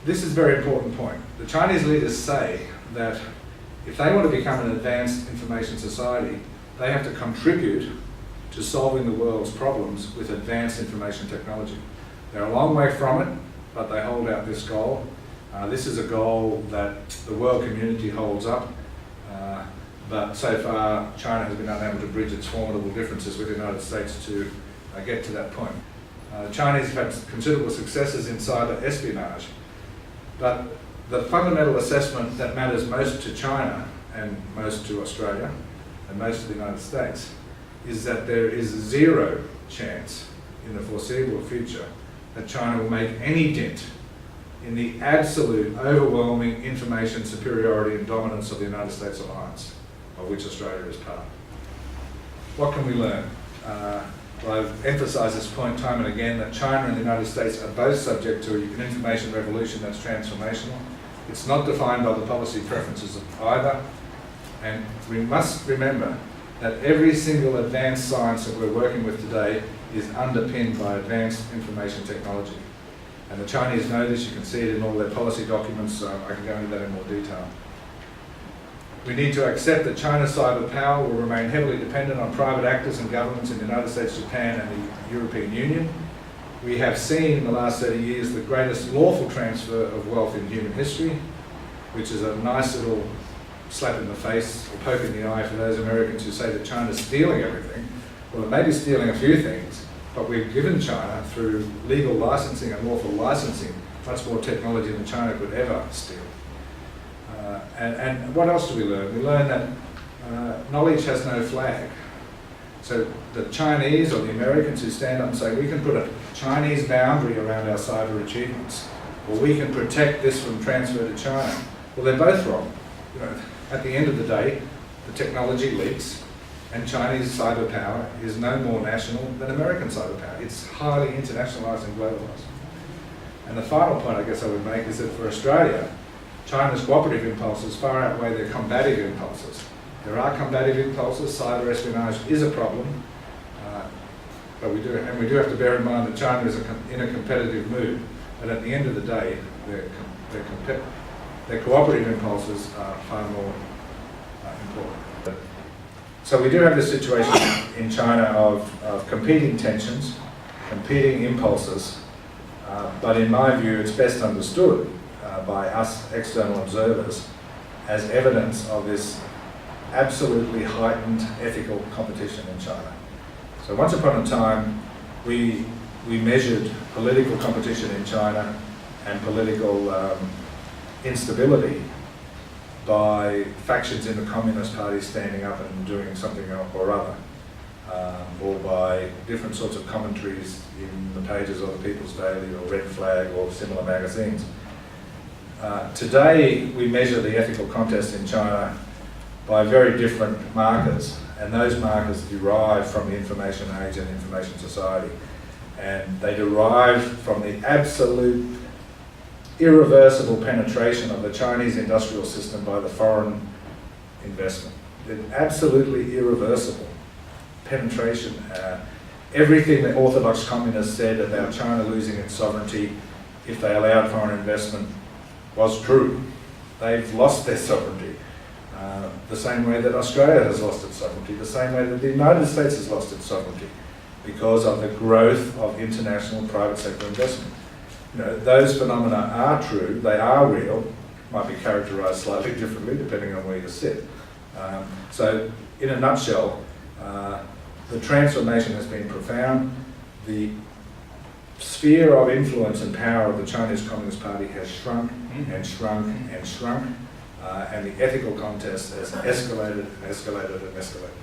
this is a very important point. The Chinese leaders say that if they want to become an advanced information society, they have to contribute to solving the world's problems with advanced information technology. They're a long way from it, but they hold out this goal. This is a goal that the world community holds up, but so far China has been unable to bridge its formidable differences with the United States to get to that point. The Chinese have had considerable successes in cyber espionage, but the fundamental assessment that matters most to China and most to Australia and most to the United States is that there is zero chance in the foreseeable future that China will make any dent in the absolute overwhelming information superiority and dominance of the United States alliance, of which Australia is part. What can we learn? Well, I've emphasised this point time and again, that China and the United States are both subject to an information revolution that's transformational. It's not defined by the policy preferences of either, and we must remember that every single advanced science that we're working with today is underpinned by advanced information technology. And the Chinese know this. You can see it in all their policy documents, so I can go into that in more detail. We need to accept that China's cyber power will remain heavily dependent on private actors and governments in the United States, Japan and the European Union. We have seen in the last 30 years the greatest lawful transfer of wealth in human history, which is a nice little slap in the face or poke in the eye for those Americans who say that China's stealing everything. Well, it may be stealing a few things, but we've given China, through legal licensing and lawful licensing, much more technology than China could ever steal. And what else do we learn? We learn that knowledge has no flag. So the Chinese or the Americans who stand up and say, we can put a Chinese boundary around our cyber achievements, or we can protect this from transfer to China. Well, they're both wrong. You know, at the end of the day, the technology leaks, and Chinese cyber power is no more national than American cyber power. It's highly internationalised and globalised. And the final point I guess I would make is that for Australia, China's cooperative impulses far outweigh their combative impulses. There are combative impulses. Cyber espionage is a problem, but we do have to bear in mind that China is in a competitive mood. But at the end of the day, their cooperative impulses are far more important. So we do have this situation in China of competing tensions, competing impulses, but in my view, it's best understood by us external observers as evidence of this absolutely heightened ethical competition in China. So once upon a time, we measured political competition in China and political instability by factions in the Communist Party standing up and doing something or other, or by different sorts of commentaries in the pages of the People's Daily or Red Flag or similar magazines. Today, we measure the ethical contest in China by very different markers, and those markers derive from the information age and information society. And they derive from the absolute irreversible penetration of the Chinese industrial system by the foreign investment. The absolutely irreversible penetration. Everything that orthodox communists said about China losing its sovereignty if they allowed foreign investment was true. They've lost their sovereignty. The same way that Australia has lost its sovereignty, the same way that the United States has lost its sovereignty because of the growth of international private sector investment. You know, those phenomena are true, they are real, might be characterised slightly differently depending on where you sit. So in a nutshell, the transformation has been profound. The sphere of influence and power of the Chinese Communist Party has shrunk and shrunk and shrunk, and the ethical contest has escalated and escalated and escalated.